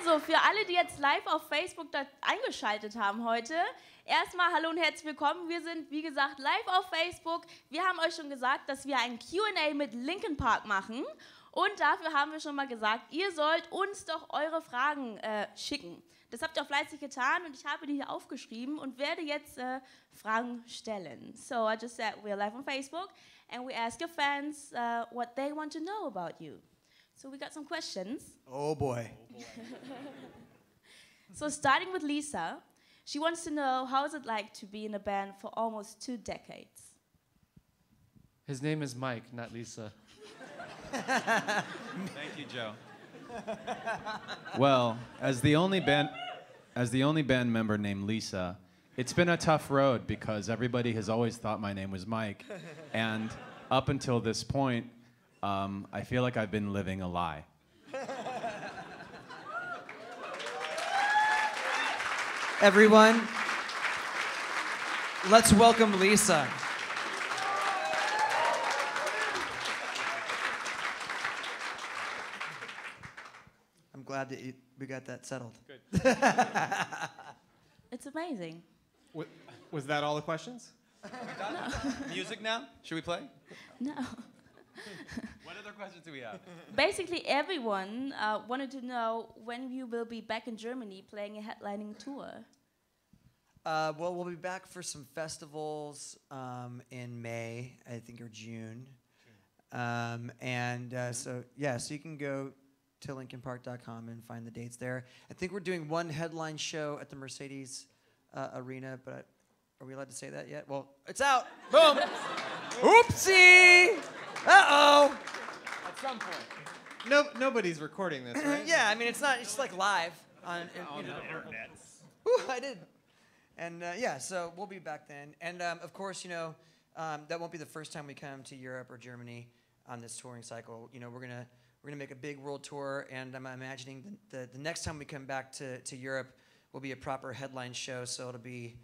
Also, für alle, die jetzt live auf Facebook da eingeschaltet haben heute, erstmal hallo und herzlich willkommen. Wir sind, wie gesagt, live auf Facebook. Wir haben euch schon gesagt, dass wir ein Q&A mit Linkin Park machen. Und dafür haben wir schon mal gesagt, ihr sollt uns doch eure Fragen schicken. Das habt ihr auch fleißig getan und ich habe die hier aufgeschrieben und werde jetzt Fragen stellen. So I just said we're live on Facebook and we ask your fans what they want to know about you. So we got some questions. Oh boy. So starting with Lisa, she wants to know how is it like to be in a band for almost 2 decades? His name is Mike, not Lisa. Thank you, Joe. Well, as the only band member named Lisa, it's been a tough road because everybody has always thought my name was Mike, and up until this point, I feel like I've been living a lie. Everyone, let's welcome Lisa. I'm glad that we got that settled. Good. It's amazing. Was that all the questions? No. Music now? Should we play? No. What other questions do we have? Basically, everyone wanted to know when you will be back in Germany playing a headlining tour. Well, we'll be back for some festivals in May, I think, or June. So you can go to linkinpark.com and find the dates there. I think we're doing one headline show at the Mercedes Arena, but are we allowed to say that yet? Well, it's out. Boom. Oopsie. Uh-oh. At some point. Nobody's recording this, right? Yeah, I mean, it's like live on the internet. Ooh, I did. And so we'll be back then. And of course, that won't be the first time we come to Europe or Germany on this touring cycle. We're gonna make a big world tour, and I'm imagining the next time we come back to Europe will be a proper headline show, so it'll be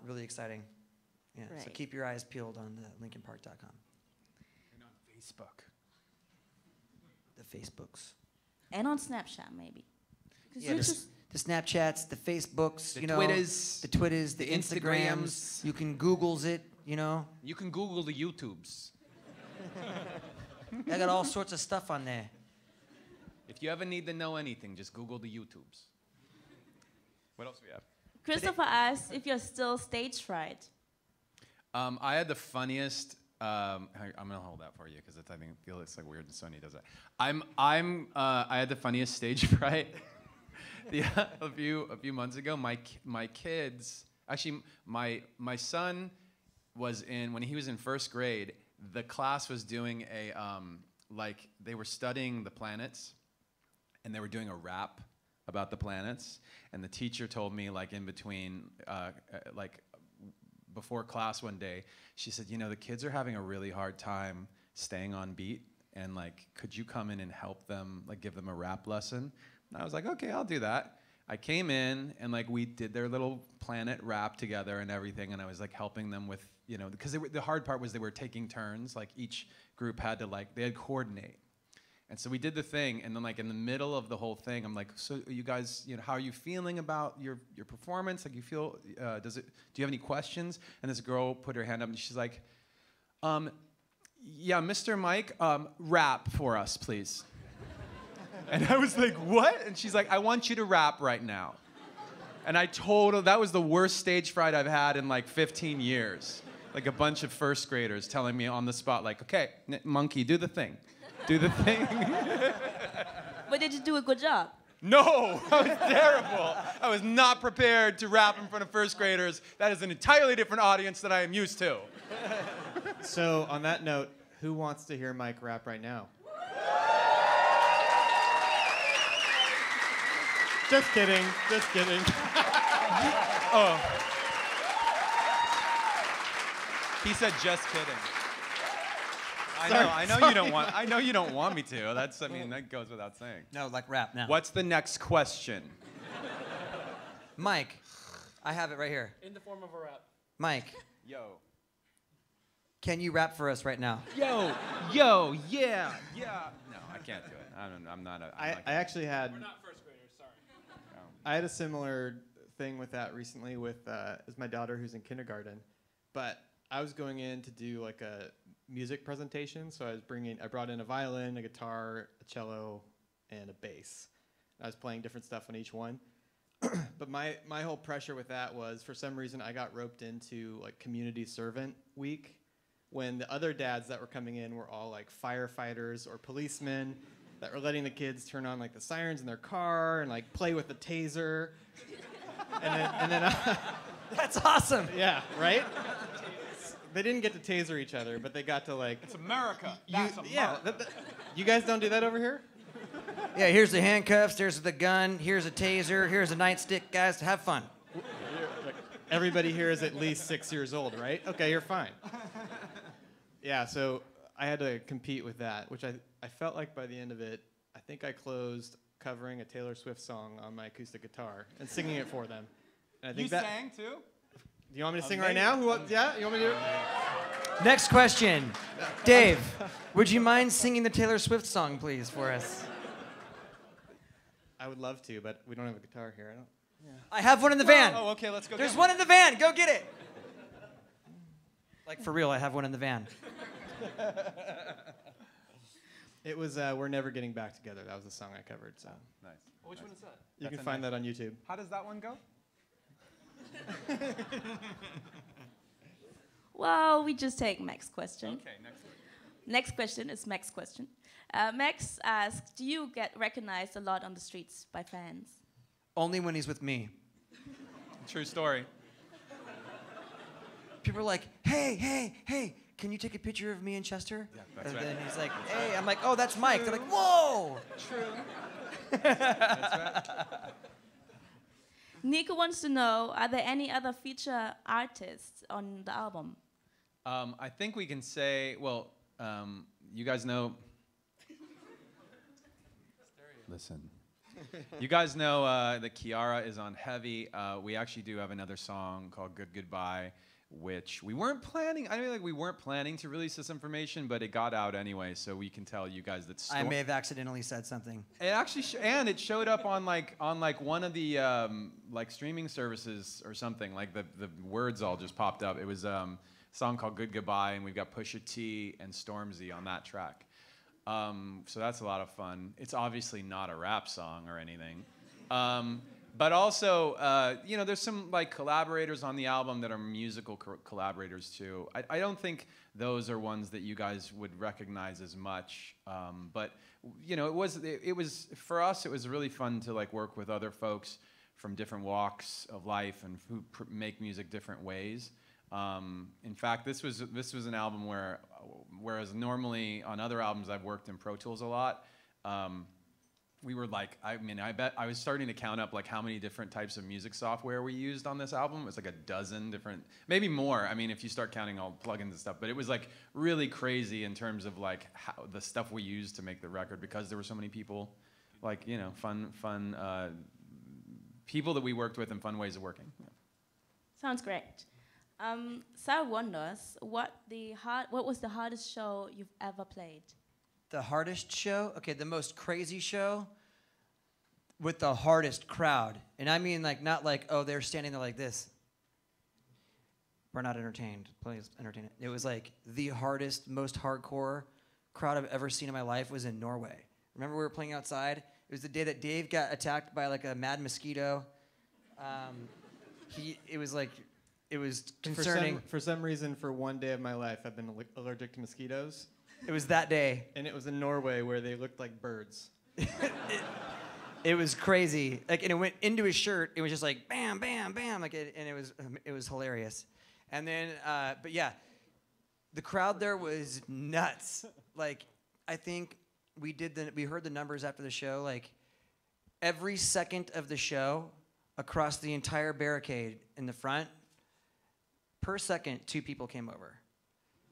really exciting. Yeah. Right. So keep your eyes peeled on the linkinpark.com. And on Facebook. The Facebooks. And on Snapchat, maybe. Yeah, the Snapchats, the Facebooks, the Twitters, the Instagrams. You can Googles it, You can Google the YouTubes. I got all sorts of stuff on there. If you ever need to know anything, just Google the YouTubes. What else do we have? Christopher asked if you're still stage fright. I had the funniest. I'm gonna hold that for you because I feel it's like weird and Sony does it. I had the funniest stage fright. A few months ago, my kids, actually my son was when he was in first grade. The class was doing they were studying the planets, and they were doing a rap about the planets. And the teacher told me in between before class one day, she said, the kids are having a really hard time staying on beat, and could you come in and help them, give them a rap lesson? And I was like, okay, I'll do that. I came in and we did their little planet rap together and everything, and I was helping them with, because the hard part was they were taking turns, each group had to they had coordinate. And so we did the thing, and then in the middle of the whole thing, I'm like, so you guys, how are you feeling about your performance? You feel, do you have any questions? And this girl put her hand up and she's like, yeah, Mr. Mike, rap for us, please. And I was like, what? And she's like, I want you to rap right now. And I told her that was the worst stage fright I've had in 15 years. A bunch of first graders telling me on the spot, okay, monkey, do the thing. Do the thing. But did you do a good job? No, I was terrible. I was not prepared to rap in front of first graders. That is an entirely different audience than I am used to. So on that note, who wants to hear Mike rap right now? Just kidding. Just kidding. Oh. He said, just kidding. I know you don't want me to. That goes without saying. No, rap now. What's the next question? Mike, I have it right here. In the form of a rap. Mike. Yo. Can you rap for us right now? Yo, yeah. No, I can't do it. I'm not. I actually had. We're not first graders, sorry. I had a similar thing with that recently with is my daughter who's in kindergarten, but I was going in to do like a music presentation, so I brought in a violin, a guitar, a cello, and a bass. I was playing different stuff on each one. But my whole pressure with that was, for some reason, I got roped into like community servant week, when the other dads that were coming in were all like firefighters or policemen that were letting the kids turn on like the sirens in their car and like play with the taser. and then That's awesome. yeah, right? They didn't get to taser each other, but they got to like. It's America. That's America. Yeah, you guys don't do that over here? Yeah, here's the handcuffs, here's the gun, here's a taser, here's a nightstick, guys. Have fun. Everybody here is at least 6 years old, right? Okay, you're fine. Yeah, so I had to compete with that, which I felt like by the end of it, I think I closed covering a Taylor Swift song on my acoustic guitar and singing it for them. And I think You sang too? Do you want me to sing right now? Yeah, you want me to do it? Next question. Dave, would you mind singing the Taylor Swift song, please, for us? I would love to, but we don't have a guitar here. I don't. I have one in the van. Oh, okay, let's go. There's get one in the van. Go get it. Like, for real, I have one in the van. It was We're Never Getting Back Together. That was the song I covered. So Nice. Which one is that? you That's can a find nice- that on YouTube. How does that one go? Well, we just take Mac's question. Okay, next one. Next question is Mac's question. Max asks, do you get recognized a lot on the streets by fans? Only when he's with me. True story. People are like, hey, can you take a picture of me and Chester? Yeah, that's and right. then he's like, hey, I'm like, oh, that's Mike. They're like, whoa. Nico wants to know, are there any other feature artists on the album? I think we can say, well, you guys know. Listen. You guys know that Kiara is on Heavy. We actually do have another song called Good Goodbye, which we weren't planning. I mean, like, we weren't planning to release this information, but it got out anyway, so we can tell you guys that. I may have accidentally said something. It actually and it showed up on one of the like streaming services or something. Like the words all just popped up. It was a song called Good Goodbye, and we've got Pusha T and Stormzy on that track. So that's a lot of fun. It's obviously not a rap song or anything. But also, you know, there's some like collaborators on the album that are musical collaborators too. I don't think those are ones that you guys would recognize as much. But you know, it was for us. It was really fun to like work with other folks from different walks of life and who make music different ways. In fact, this was an album where, whereas normally on other albums I've worked in Pro Tools a lot. We were like, I mean, I bet I was starting to count up like how many different types of music software we used on this album. It was like a dozen different, maybe more. I mean, if you start counting all plugins and stuff, but it was like really crazy in terms of like how the stuff we used to make the record, because there were so many people, like, you know, fun people that we worked with and fun ways of working. Yeah. Sounds great. Sarah wonders, what was the hardest show you've ever played? The hardest show? Okay, the most crazy show with the hardest crowd. And I mean, like, not like, oh, they're standing there like this. We're not entertained. Please entertain it. It was like the hardest, most hardcore crowd I've ever seen in my life was in Norway. Remember we were playing outside? It was the day that Dave got attacked by like a mad mosquito. It was concerning. For some reason, for one day of my life, I've been allergic to mosquitoes. It was that day. And it was in Norway where they looked like birds. It was crazy. Like, and it went into his shirt. It was just like bam, bam, bam. Like, and it was hilarious. And then, but yeah, the crowd there was nuts. Like, I think we heard the numbers after the show. Like, every second of the show, across the entire barricade in the front, per second, 2 people came over.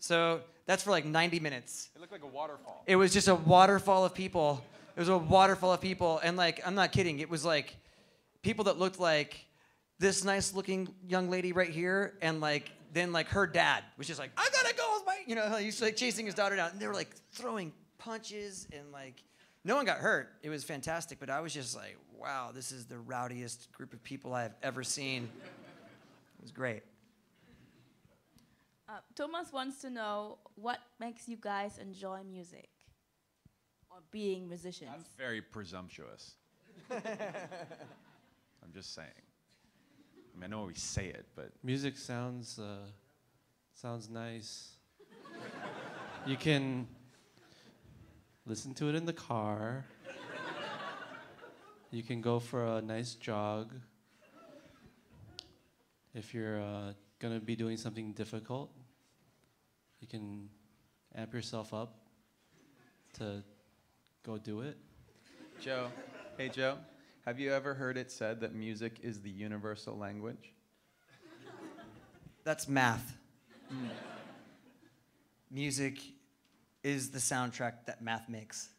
So that's for like 90 minutes. It looked like a waterfall. It was just a waterfall of people. It was a waterfall of people. And like, I'm not kidding. It was like people that looked like this nice looking young lady right here. And like, then like her dad was just like, I gotta go with my, you know, he's like chasing his daughter down. And they were like throwing punches and like No one got hurt. It was fantastic, but I was just like, wow, this is the rowdiest group of people I've ever seen. It was great. Thomas wants to know what makes you guys enjoy music or being musicians. That's very presumptuous. I'm just saying. I mean, I know we say it, but Music sounds nice. You can listen to it in the car. You can go for a nice jog. If you're gonna be doing something difficult, you can amp yourself up to go do it. Joe, hey Joe, have you ever heard it said that music is the universal language? That's math. Music is the soundtrack that math makes.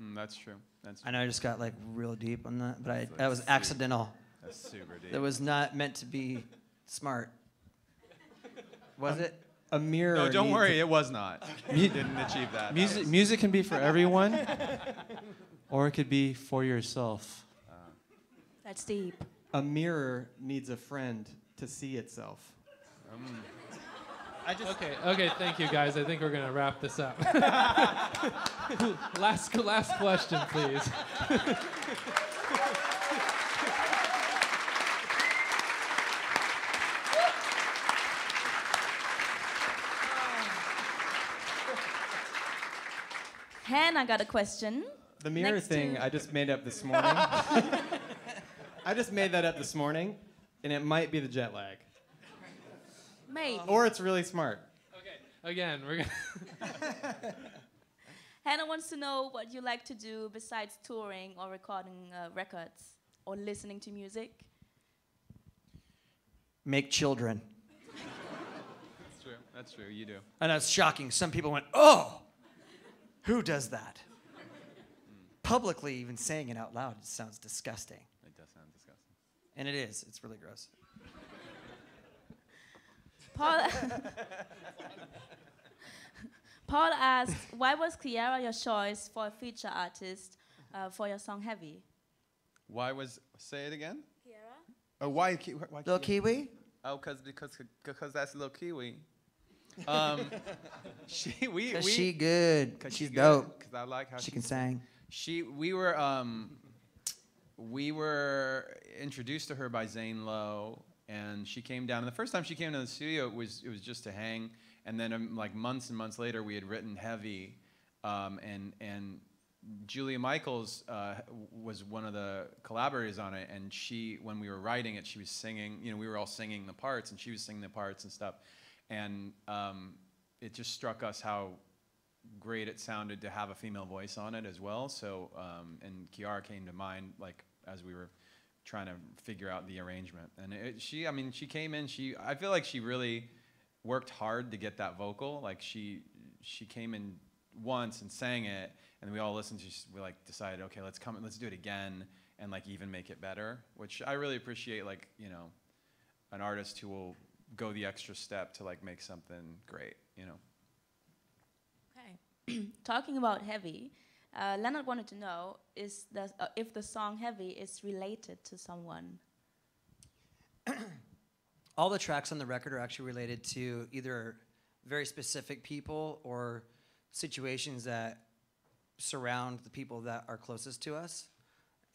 That's true. That's I know I just got like real deep on that, but That's that was super. accidental. That's super deep. That was not meant to be smart. Was it? A mirror. No, don't needs worry, it was not. You didn't achieve that. Music can be for everyone, or it could be for yourself. That's deep. A mirror needs a friend to see itself. Okay, thank you guys. I think we're gonna wrap this up. last question, please. Hannah got a question. The mirror Next thing to- I just made up this morning. I just made that up this morning, and it might be the jet lag. Maybe. Or it's really smart. Okay, again, we're gonna. Hannah wants to know what you like to do besides touring or recording records or listening to music. Make children. That's true. That's true. You do. And that's shocking. Some people went, oh, who does that? Publicly even saying it out loud sounds disgusting. It does sound disgusting. And it is. It's really gross. Paul asks, why was Karriere your choice for a feature artist for your song Heavy? Why was? Say it again. Karriere? Oh, why? Why Little Kiwi? Oh, because that's little Kiwi. She She good. She's dope. Because I like how She can sing. We were introduced to her by Zane Lowe, and she came down. And the first time she came to the studio, it was just to hang. And then like months and months later, we had written Heavy, and Julia Michaels was one of the collaborators on it. And she, when we were writing it, she was singing. You know, we were all singing the parts, and she was singing the parts and stuff. And it just struck us how great it sounded to have a female voice on it as well. So, and Kiara came to mind, like, as we were trying to figure out the arrangement. And she came in, I feel like she really worked hard to get that vocal. Like, she came in once and sang it, and we all listened to it. We, like, decided, okay, let's do it again and, like, even make it better, which I really appreciate, like, you know, an artist who will go the extra step to, like, make something great, you know. Okay. Talking about Heavy, Leonard wanted to know if the song Heavy is related to someone. All the tracks on the record are actually related to either very specific people or situations that surround the people that are closest to us.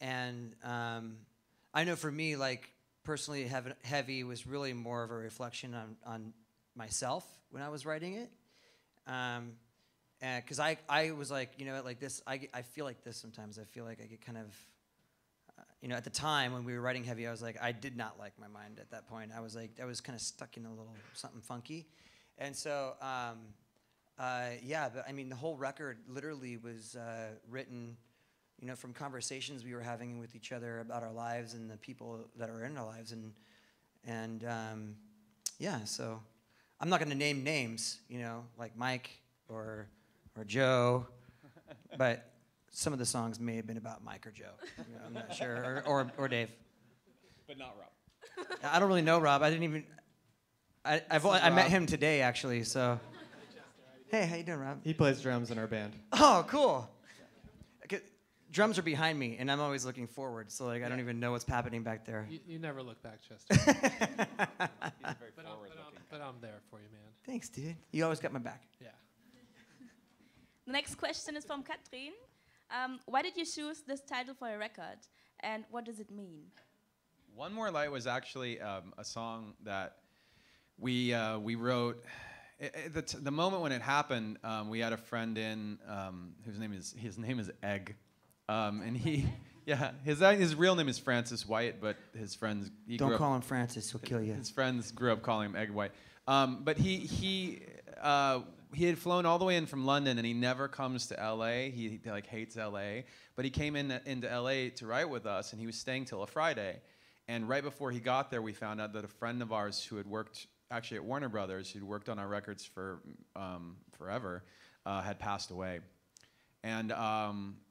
And I know for me, like, personally, Heavy was really more of a reflection on myself when I was writing it. Because I was like, you know, like this, I feel like this sometimes. I feel like I get kind of, you know, at the time when we were writing Heavy, I was like, I did not like my mind at that point. I was like, I was kind of stuck in a little something funky. And so, yeah, but I mean, the whole record literally was written, you know, from conversations we were having with each other about our lives and the people that are in our lives. And yeah, so I'm not going to name names, you know, like Mike or Joe, but some of the songs may have been about Mike or Joe. You know, I'm not sure, or Dave. But not Rob. I don't really know Rob. I didn't even. I met him today actually. So. Hey, how you doing, Rob? He plays drums in our band. Oh, cool. drums are behind me, and I'm always looking forward. So like I don't even know what's happening back there. You never look back, Chester. But I'm there for you, man. Thanks, dude. You always got my back. Yeah. The next question is from Katrin. Why did you choose this title for your record, and what does it mean? One More Light was actually a song that we wrote. The moment when it happened, we had a friend in his name is Egg, and his real name is Francis White, but his friends don't call him Francis, he'll kill you. His friends grew up calling him Egg White, but he had flown all the way in from London, and he never comes to LA. He like hates LA, but he came into LA to write with us, and he was staying till a Friday. And right before he got there, we found out that a friend of ours who had worked actually at Warner Brothers, who'd worked on our records for forever, had passed away. And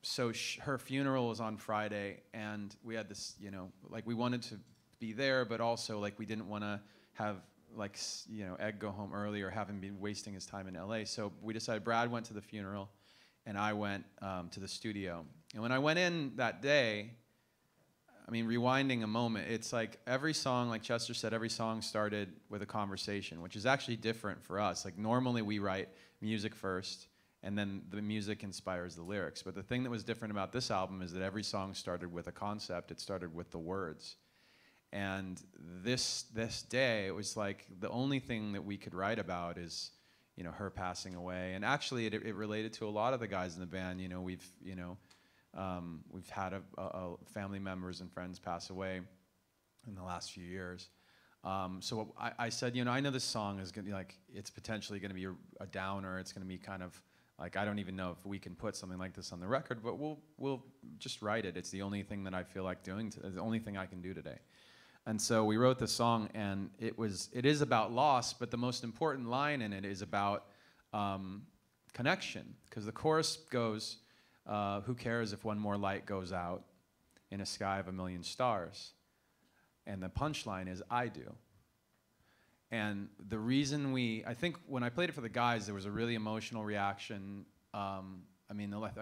so her funeral was on Friday, and we had this, like we wanted to be there, but also like we didn't want to have like, Egg go home early or have him be wasting his time in LA. So we decided Brad went to the funeral, and I went to the studio. And when I went in that day, I mean, rewinding a moment, it's like every song, like Chester said, every song started with a conversation, which is actually different for us. Like normally we write music first, and then the music inspires the lyrics. But the thing that was different about this album is that every song started with a concept. It started with the words. And this day, it was like the only thing that we could write about is, her passing away. And actually, it related to a lot of the guys in the band. We've had a family members and friends pass away in the last few years. So I said, I know this song is gonna be like, it's potentially gonna be a downer. It's gonna be kind of like, I don't even know if we can put something like this on the record, but we'll just write it. It's the only thing that I feel like doing. The only thing I can do today. And so we wrote the song, and it is about loss, but the most important line in it is about connection, because the chorus goes, who cares if one more light goes out in a sky of a million stars? And the punchline is, I do. And the reason I think when I played it for the guys, there was a really emotional reaction. I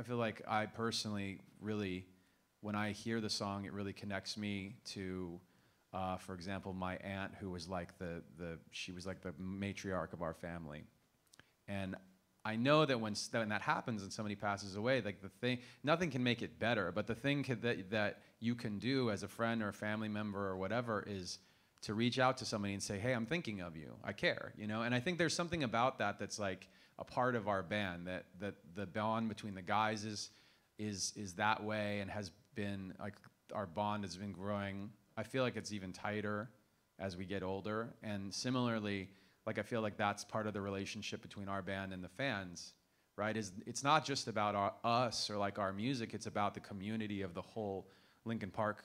feel like I personally really, when I hear the song, it really connects me to, for example, my aunt, who was like she was like the matriarch of our family. And I know that when that happens and somebody passes away, like nothing can make it better. But the thing that you can do as a friend or a family member or whatever is to reach out to somebody and say, hey, I'm thinking of you. I care, And I think there's something about that that's like a part of our band, that the bond between the guys is that way, and has been like, our bond has been growing. I feel like it's even tighter as we get older. And similarly, like I feel like that's part of the relationship between our band and the fans, right? It's not just about us or like our music, it's about the community of the whole Linkin Park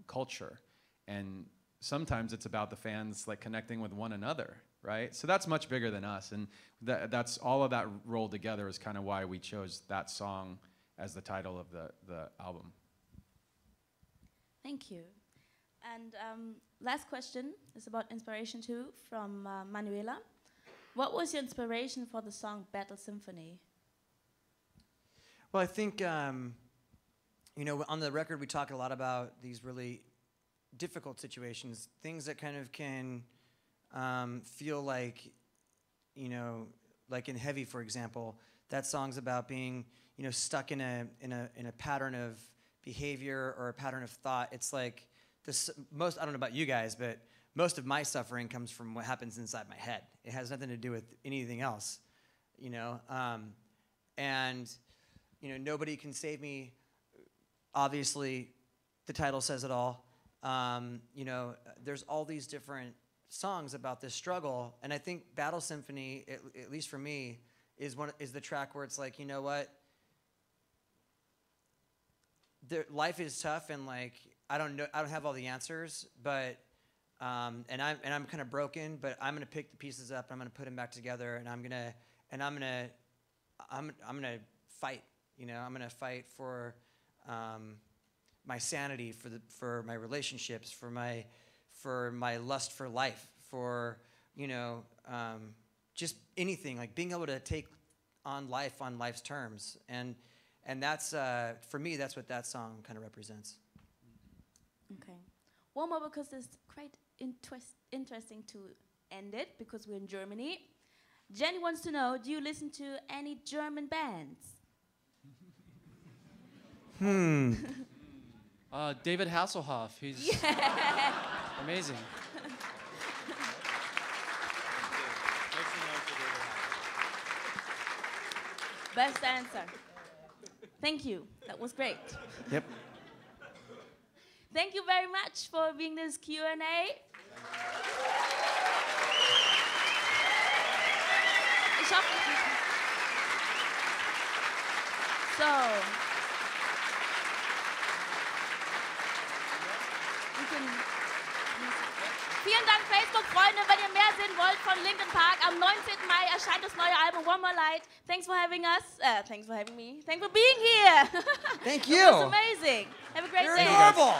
culture. And sometimes it's about the fans like connecting with one another, right? So that's much bigger than us. And that's all of that rolled together is kind of why we chose that song as the title of the album. Thank you. And last question is about inspiration too, from Manuela. What was your inspiration for the song Battle Symphony? Well, I think, on the record we talk a lot about these really difficult situations, things that kind of can feel like, like in Heavy, for example, that song's about being, stuck in a pattern of behavior or a pattern of thought. It's like, I don't know about you guys, but most of my suffering comes from what happens inside my head. It has nothing to do with anything else, and nobody can save me. Obviously, the title says it all. There's all these different songs about this struggle, and I think Battle Symphony, at least for me, is the track where it's like, what? Life is tough, and like, I don't have all the answers, but and I'm kind of broken, but I'm gonna pick the pieces up, and I'm gonna put them back together, and I'm gonna fight. I'm gonna fight for my sanity, for my relationships, for my lust for life, for just anything, like being able to take on life on life's terms, and And that's, for me, that's what that song kind of represents. Okay. One more, because it's quite interesting to end it, because we're in Germany. Jenny wants to know, do you listen to any German bands? David Hasselhoff, he's amazing. Best answer. Thank you. That was great. Yep. Thank you very much for being this Q&A. Ich hoffe, vielen Dank, Facebook-Freunde. Wenn ihr mehr sehen wollt von Linkin Park, am 19. Mai erscheint das neue Album One More Light. Thanks for having us. Thanks for having me. Thanks for being here. Thank you. It was amazing. Have a great day. You're adorable.